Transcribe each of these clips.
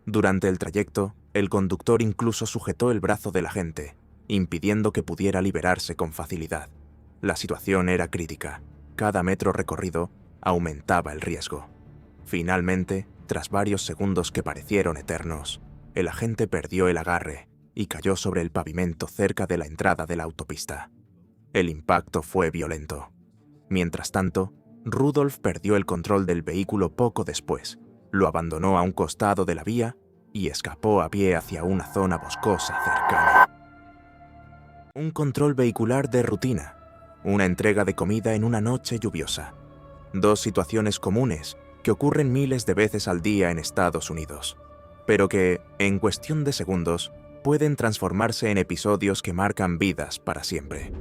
Durante el trayecto, el conductor incluso sujetó el brazo del agente, impidiendo que pudiera liberarse con facilidad. La situación era crítica. Cada metro recorrido aumentaba el riesgo. Finalmente, tras varios segundos que parecieron eternos, el agente perdió el agarre y cayó sobre el pavimento cerca de la entrada de la autopista. El impacto fue violento. Mientras tanto, Rudolf perdió el control del vehículo poco después, lo abandonó a un costado de la vía y escapó a pie hacia una zona boscosa cercana. Un control vehicular de rutina, una entrega de comida en una noche lluviosa. Dos situaciones comunes que ocurren miles de veces al día en Estados Unidos, pero que, en cuestión de segundos, pueden transformarse en episodios que marcan vidas para siempre.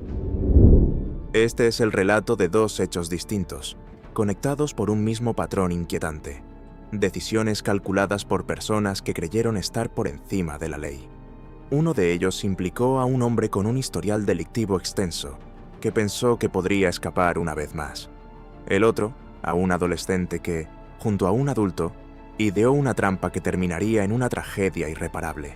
Este es el relato de dos hechos distintos, conectados por un mismo patrón inquietante. Decisiones calculadas por personas que creyeron estar por encima de la ley. Uno de ellos implicó a un hombre con un historial delictivo extenso, que pensó que podría escapar una vez más. El otro, a un adolescente que, junto a un adulto, ideó una trampa que terminaría en una tragedia irreparable.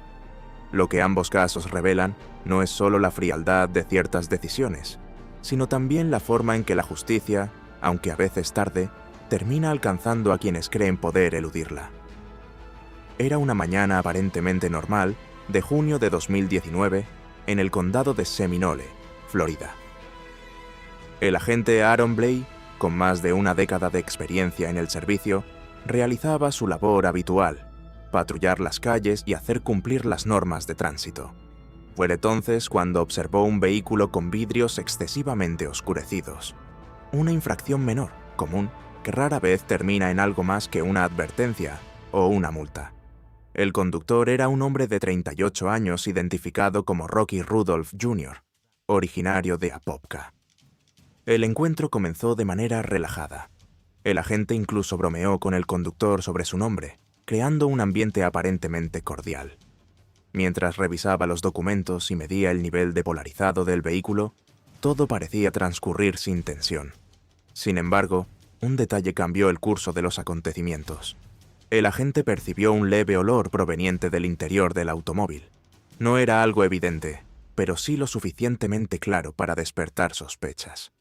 Lo que ambos casos revelan no es solo la frialdad de ciertas decisiones, sino también la forma en que la justicia, aunque a veces tarde, termina alcanzando a quienes creen poder eludirla. Era una mañana aparentemente normal de junio de 2019 en el condado de Seminole, Florida. El agente Aaron Bley, con más de una década de experiencia en el servicio, realizaba su labor habitual, patrullar las calles y hacer cumplir las normas de tránsito. Fue entonces cuando observó un vehículo con vidrios excesivamente oscurecidos. Una infracción menor, común, que rara vez termina en algo más que una advertencia o una multa. El conductor era un hombre de 38 años identificado como Rocky Rudolph Jr., originario de Apopka. El encuentro comenzó de manera relajada. El agente incluso bromeó con el conductor sobre su nombre, creando un ambiente aparentemente cordial. Mientras revisaba los documentos y medía el nivel de polarizado del vehículo, todo parecía transcurrir sin tensión. Sin embargo, un detalle cambió el curso de los acontecimientos. El agente percibió un leve olor proveniente del interior del automóvil. No era algo evidente, pero sí lo suficientemente claro para despertar sospechas.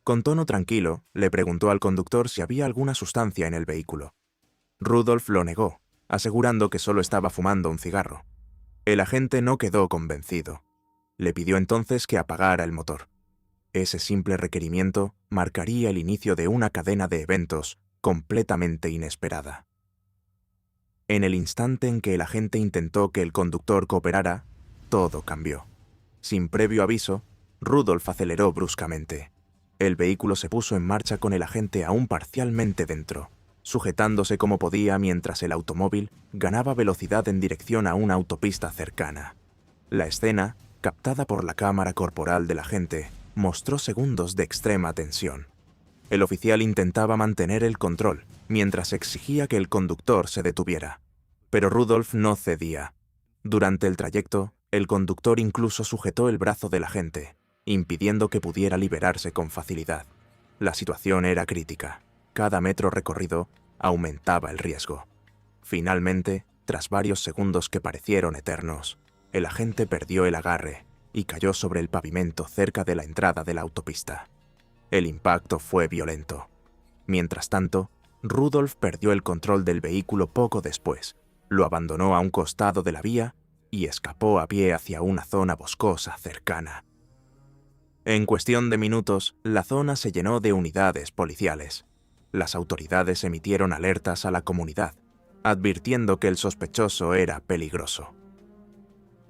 Con tono tranquilo, le preguntó al conductor si había alguna sustancia en el vehículo. Rudolf lo negó, asegurando que solo estaba fumando un cigarro. El agente no quedó convencido. Le pidió entonces que apagara el motor. Ese simple requerimiento marcaría el inicio de una cadena de eventos completamente inesperada. En el instante en que el agente intentó que el conductor cooperara, todo cambió. Sin previo aviso, Rudolf aceleró bruscamente. El vehículo se puso en marcha con el agente aún parcialmente dentro, sujetándose como podía mientras el automóvil ganaba velocidad en dirección a una autopista cercana. La escena, captada por la cámara corporal del agente, mostró segundos de extrema tensión. El oficial intentaba mantener el control, mientras exigía que el conductor se detuviera. Pero Rudolf no cedía. Durante el trayecto, el conductor incluso sujetó el brazo del agente, impidiendo que pudiera liberarse con facilidad. La situación era crítica. Cada metro recorrido aumentaba el riesgo. Finalmente, tras varios segundos que parecieron eternos, el agente perdió el agarre y cayó sobre el pavimento cerca de la entrada de la autopista. El impacto fue violento. Mientras tanto, Rudolf perdió el control del vehículo poco después, lo abandonó a un costado de la vía y escapó a pie hacia una zona boscosa cercana. En cuestión de minutos, la zona se llenó de unidades policiales. Las autoridades emitieron alertas a la comunidad, advirtiendo que el sospechoso era peligroso.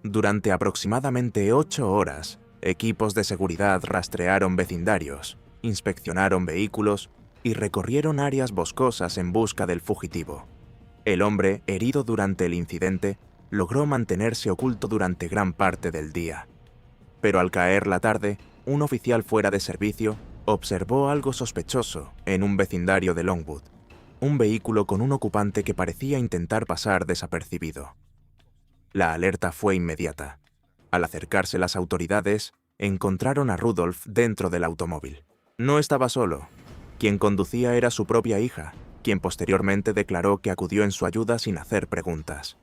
Durante aproximadamente 8 horas, equipos de seguridad rastrearon vecindarios, inspeccionaron vehículos y recorrieron áreas boscosas en busca del fugitivo. El hombre, herido durante el incidente, logró mantenerse oculto durante gran parte del día. Pero al caer la tarde, un oficial fuera de servicio observó algo sospechoso en un vecindario de Longwood, un vehículo con un ocupante que parecía intentar pasar desapercibido. La alerta fue inmediata. Al acercarse las autoridades, encontraron a Rudolf dentro del automóvil. No estaba solo. Quien conducía era su propia hija, quien posteriormente declaró que acudió en su ayuda sin hacer preguntas.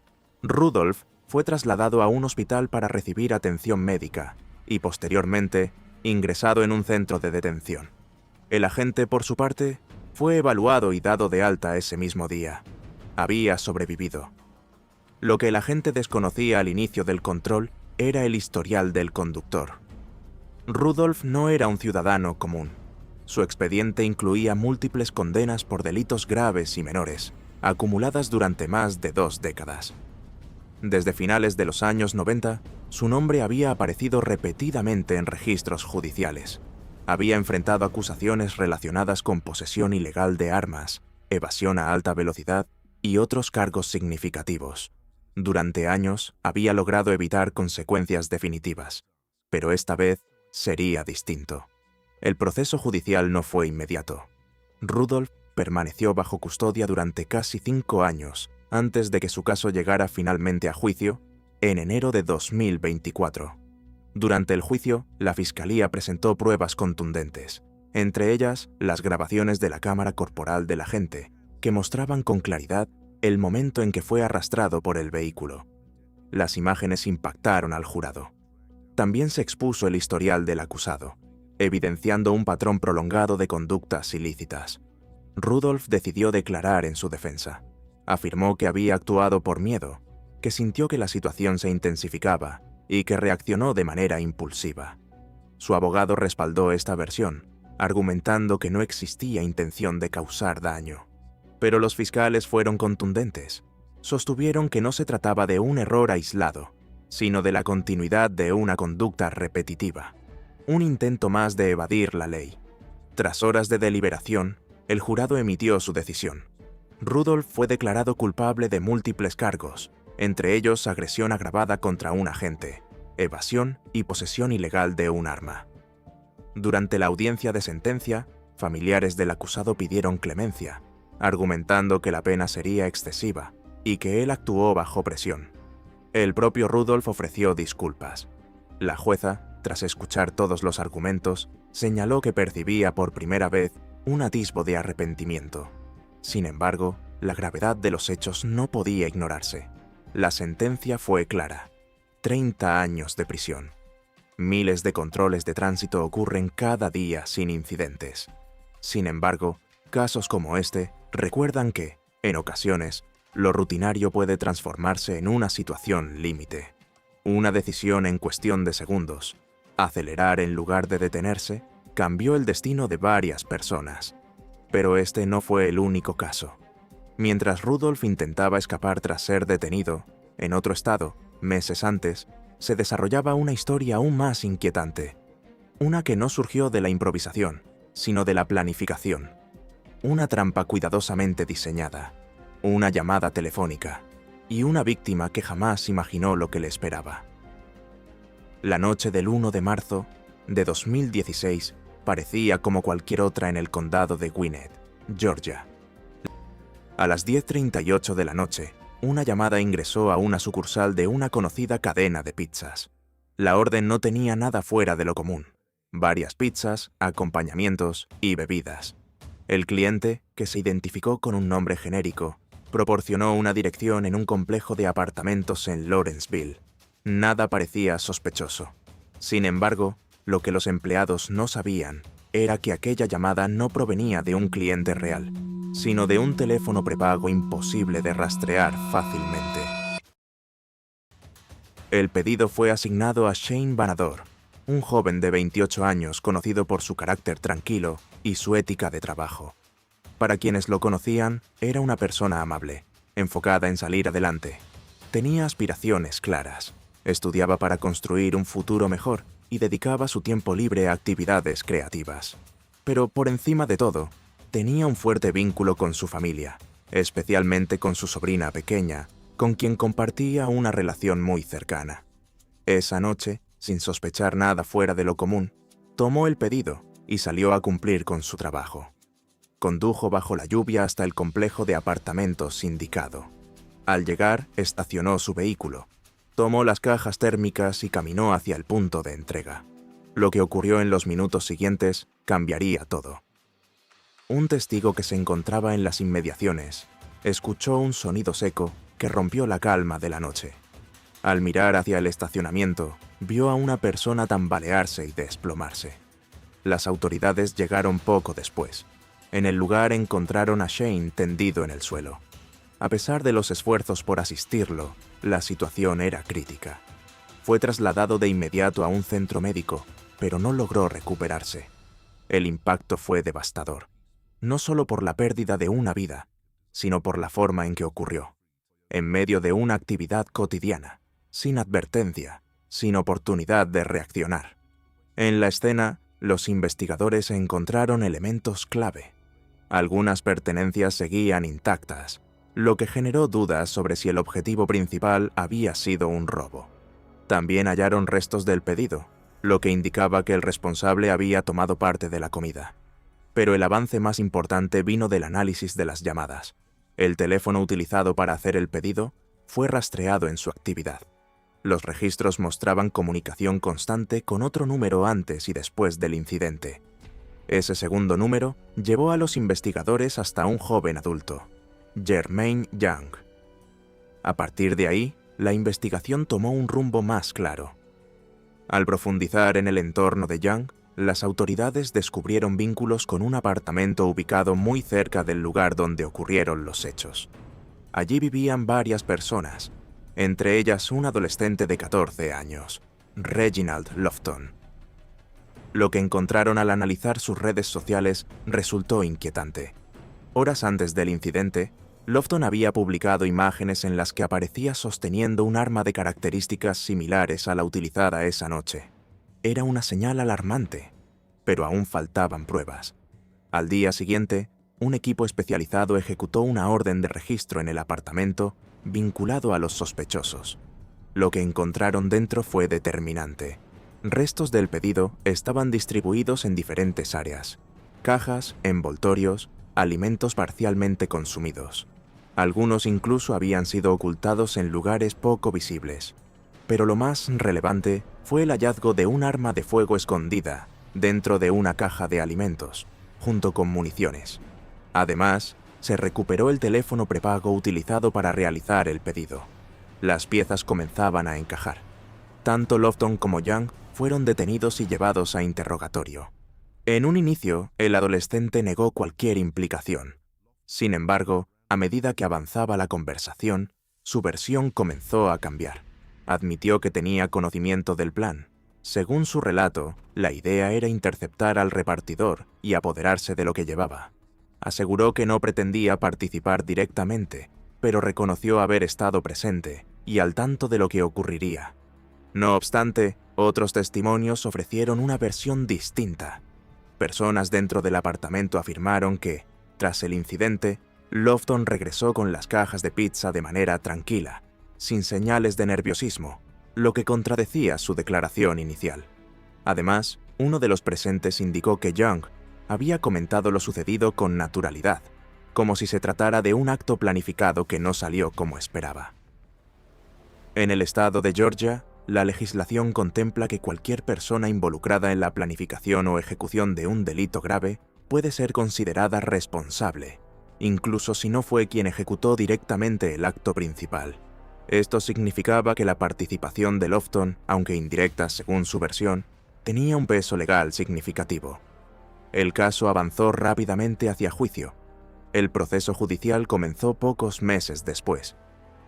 Rudolf fue trasladado a un hospital para recibir atención médica y posteriormente ingresado en un centro de detención. El agente, por su parte, fue evaluado y dado de alta ese mismo día. Había sobrevivido. Lo que el agente desconocía al inicio del control era el historial del conductor. Rudolf no era un ciudadano común. Su expediente incluía múltiples condenas por delitos graves y menores, acumuladas durante más de 2 décadas. Desde finales de los años 90, su nombre había aparecido repetidamente en registros judiciales. Había enfrentado acusaciones relacionadas con posesión ilegal de armas, evasión a alta velocidad y otros cargos significativos. Durante años había logrado evitar consecuencias definitivas, pero esta vez sería distinto. El proceso judicial no fue inmediato. Rudolf permaneció bajo custodia durante casi 5 años antes de que su caso llegara finalmente a juicio en enero de 2024. Durante el juicio, la Fiscalía presentó pruebas contundentes, entre ellas las grabaciones de la cámara corporal del agente, que mostraban con claridad el momento en que fue arrastrado por el vehículo. Las imágenes impactaron al jurado. También se expuso el historial del acusado, evidenciando un patrón prolongado de conductas ilícitas. Rudolf decidió declarar en su defensa. Afirmó que había actuado por miedo, que sintió que la situación se intensificaba y que reaccionó de manera impulsiva. Su abogado respaldó esta versión, argumentando que no existía intención de causar daño. Pero los fiscales fueron contundentes. Sostuvieron que no se trataba de un error aislado, sino de la continuidad de una conducta repetitiva. Un intento más de evadir la ley. Tras horas de deliberación, el jurado emitió su decisión. Rudolf fue declarado culpable de múltiples cargos, entre ellos agresión agravada contra un agente, evasión y posesión ilegal de un arma. Durante la audiencia de sentencia, familiares del acusado pidieron clemencia, argumentando que la pena sería excesiva y que él actuó bajo presión. El propio Rudolf ofreció disculpas. La jueza, tras escuchar todos los argumentos, señaló que percibía por primera vez un atisbo de arrepentimiento. Sin embargo, la gravedad de los hechos no podía ignorarse. La sentencia fue clara: 30 años de prisión. Miles de controles de tránsito ocurren cada día sin incidentes. Sin embargo, casos como este recuerdan que, en ocasiones, lo rutinario puede transformarse en una situación límite. Una decisión en cuestión de segundos, acelerar en lugar de detenerse, cambió el destino de varias personas. Pero este no fue el único caso. Mientras Rudolf intentaba escapar tras ser detenido, en otro estado, meses antes, se desarrollaba una historia aún más inquietante. Una que no surgió de la improvisación, sino de la planificación. Una trampa cuidadosamente diseñada, una llamada telefónica y una víctima que jamás imaginó lo que le esperaba. La noche del 1 de marzo de 2016 parecía como cualquier otra en el condado de Gwinnett, Georgia. A las 10:38 de la noche, una llamada ingresó a una sucursal de una conocida cadena de pizzas. La orden no tenía nada fuera de lo común: varias pizzas, acompañamientos y bebidas. El cliente, que se identificó con un nombre genérico, proporcionó una dirección en un complejo de apartamentos en Lawrenceville. Nada parecía sospechoso. Sin embargo, lo que los empleados no sabían era que aquella llamada no provenía de un cliente real, sino de un teléfono prepago imposible de rastrear fácilmente. El pedido fue asignado a Shane Banador, un joven de 28 años conocido por su carácter tranquilo y su ética de trabajo. Para quienes lo conocían, era una persona amable, enfocada en salir adelante. Tenía aspiraciones claras, estudiaba para construir un futuro mejor y dedicaba su tiempo libre a actividades creativas. Pero por encima de todo, tenía un fuerte vínculo con su familia, especialmente con su sobrina pequeña, con quien compartía una relación muy cercana. Esa noche, sin sospechar nada fuera de lo común, tomó el pedido y salió a cumplir con su trabajo. Condujo bajo la lluvia hasta el complejo de apartamentos indicado. Al llegar, estacionó su vehículo, tomó las cajas térmicas y caminó hacia el punto de entrega. Lo que ocurrió en los minutos siguientes cambiaría todo. Un testigo que se encontraba en las inmediaciones escuchó un sonido seco que rompió la calma de la noche. Al mirar hacia el estacionamiento, vio a una persona tambalearse y desplomarse. Las autoridades llegaron poco después. En el lugar encontraron a Shane tendido en el suelo. A pesar de los esfuerzos por asistirlo, la situación era crítica. Fue trasladado de inmediato a un centro médico, pero no logró recuperarse. El impacto fue devastador, no solo por la pérdida de una vida, sino por la forma en que ocurrió. En medio de una actividad cotidiana, sin advertencia, sin oportunidad de reaccionar. En la escena, los investigadores encontraron elementos clave. Algunas pertenencias seguían intactas, lo que generó dudas sobre si el objetivo principal había sido un robo. También hallaron restos del pedido, lo que indicaba que el responsable había tomado parte de la comida. Pero el avance más importante vino del análisis de las llamadas. El teléfono utilizado para hacer el pedido fue rastreado en su actividad. Los registros mostraban comunicación constante con otro número antes y después del incidente. Ese segundo número llevó a los investigadores hasta un joven adulto, Jermaine Young. A partir de ahí, la investigación tomó un rumbo más claro. Al profundizar en el entorno de Young, las autoridades descubrieron vínculos con un apartamento ubicado muy cerca del lugar donde ocurrieron los hechos. Allí vivían varias personas, entre ellas un adolescente de 14 años, Reginald Lofton. Lo que encontraron al analizar sus redes sociales resultó inquietante. Horas antes del incidente, Lofton había publicado imágenes en las que aparecía sosteniendo un arma de características similares a la utilizada esa noche. Era una señal alarmante, pero aún faltaban pruebas. Al día siguiente, un equipo especializado ejecutó una orden de registro en el apartamento vinculado a los sospechosos. Lo que encontraron dentro fue determinante. Restos del pedido estaban distribuidos en diferentes áreas: cajas, envoltorios, alimentos parcialmente consumidos. Algunos incluso habían sido ocultados en lugares poco visibles. Pero lo más relevante fue el hallazgo de un arma de fuego escondida dentro de una caja de alimentos, junto con municiones. Además, se recuperó el teléfono prepago utilizado para realizar el pedido. Las piezas comenzaban a encajar. Tanto Lofton como Young fueron detenidos y llevados a interrogatorio. En un inicio, el adolescente negó cualquier implicación. Sin embargo, a medida que avanzaba la conversación, su versión comenzó a cambiar. Admitió que tenía conocimiento del plan. Según su relato, la idea era interceptar al repartidor y apoderarse de lo que llevaba. Aseguró que no pretendía participar directamente, pero reconoció haber estado presente y al tanto de lo que ocurriría. No obstante, otros testimonios ofrecieron una versión distinta. Personas dentro del apartamento afirmaron que, tras el incidente, Lofton regresó con las cajas de pizza de manera tranquila, sin señales de nerviosismo, lo que contradecía su declaración inicial. Además, uno de los presentes indicó que Young había comentado lo sucedido con naturalidad, como si se tratara de un acto planificado que no salió como esperaba. En el estado de Georgia, la legislación contempla que cualquier persona involucrada en la planificación o ejecución de un delito grave puede ser considerada responsable, incluso si no fue quien ejecutó directamente el acto principal. Esto significaba que la participación de Lofton, aunque indirecta según su versión, tenía un peso legal significativo. El caso avanzó rápidamente hacia juicio. El proceso judicial comenzó pocos meses después.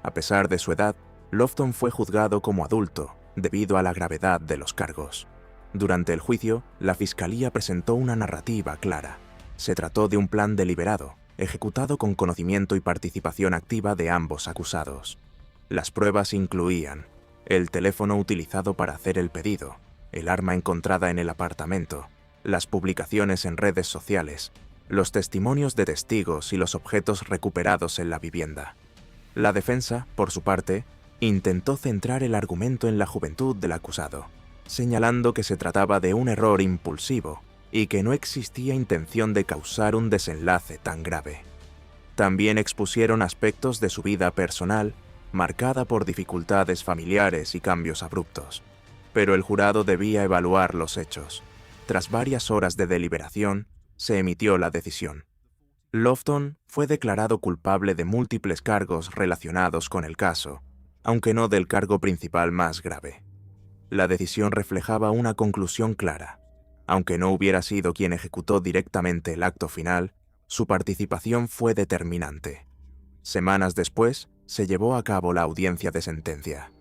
A pesar de su edad, Lofton fue juzgado como adulto debido a la gravedad de los cargos. Durante el juicio, la fiscalía presentó una narrativa clara. Se trató de un plan deliberado, ejecutado con conocimiento y participación activa de ambos acusados. Las pruebas incluían el teléfono utilizado para hacer el pedido, el arma encontrada en el apartamento, las publicaciones en redes sociales, los testimonios de testigos y los objetos recuperados en la vivienda. La defensa, por su parte, intentó centrar el argumento en la juventud del acusado, señalando que se trataba de un error impulsivo y que no existía intención de causar un desenlace tan grave. También expusieron aspectos de su vida personal, marcada por dificultades familiares y cambios abruptos. Pero el jurado debía evaluar los hechos. Tras varias horas de deliberación, se emitió la decisión. Lofton fue declarado culpable de múltiples cargos relacionados con el caso, aunque no del cargo principal más grave. La decisión reflejaba una conclusión clara. Aunque no hubiera sido quien ejecutó directamente el acto final, su participación fue determinante. Semanas después, se llevó a cabo la audiencia de sentencia.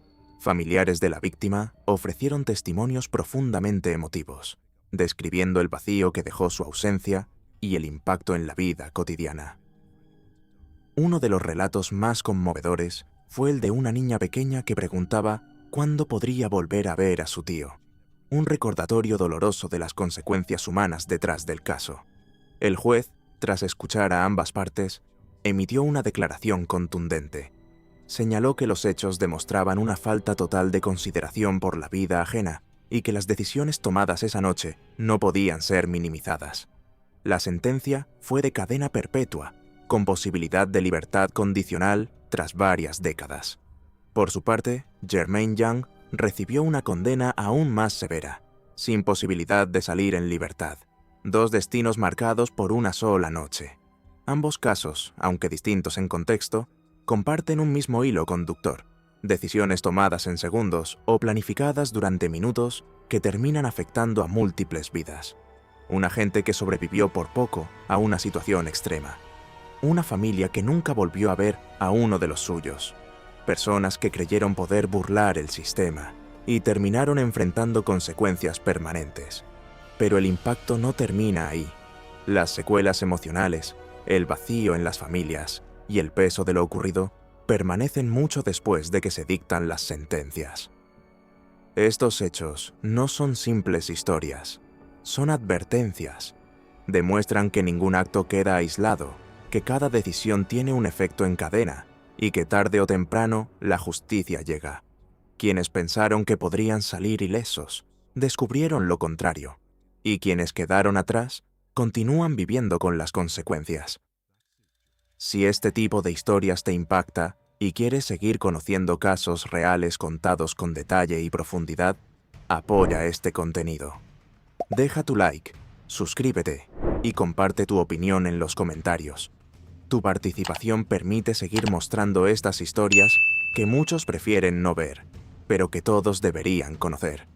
Familiares de la víctima ofrecieron testimonios profundamente emotivos, describiendo el vacío que dejó su ausencia y el impacto en la vida cotidiana. Uno de los relatos más conmovedores fue el de una niña pequeña que preguntaba cuándo podría volver a ver a su tío, un recordatorio doloroso de las consecuencias humanas detrás del caso. El juez, tras escuchar a ambas partes, emitió una declaración contundente. Señaló que los hechos demostraban una falta total de consideración por la vida ajena y que las decisiones tomadas esa noche no podían ser minimizadas. La sentencia fue de cadena perpetua, con posibilidad de libertad condicional tras varias décadas. Por su parte, Germaine Young recibió una condena aún más severa, sin posibilidad de salir en libertad. 2 destinos marcados por una sola noche. Ambos casos, aunque distintos en contexto, comparten un mismo hilo conductor, decisiones tomadas en segundos o planificadas durante minutos que terminan afectando a múltiples vidas. Una gente que sobrevivió por poco a una situación extrema. Una familia que nunca volvió a ver a uno de los suyos. Personas que creyeron poder burlar el sistema y terminaron enfrentando consecuencias permanentes. Pero el impacto no termina ahí. Las secuelas emocionales, el vacío en las familias y el peso de lo ocurrido permanecen mucho después de que se dictan las sentencias. Estos hechos no son simples historias, son advertencias. Demuestran que ningún acto queda aislado, que cada decisión tiene un efecto en cadena y que tarde o temprano la justicia llega. Quienes pensaron que podrían salir ilesos, descubrieron lo contrario, y quienes quedaron atrás continúan viviendo con las consecuencias. Si este tipo de historias te impacta y quieres seguir conociendo casos reales contados con detalle y profundidad, apoya este contenido. Deja tu like, suscríbete y comparte tu opinión en los comentarios. Tu participación permite seguir mostrando estas historias que muchos prefieren no ver, pero que todos deberían conocer.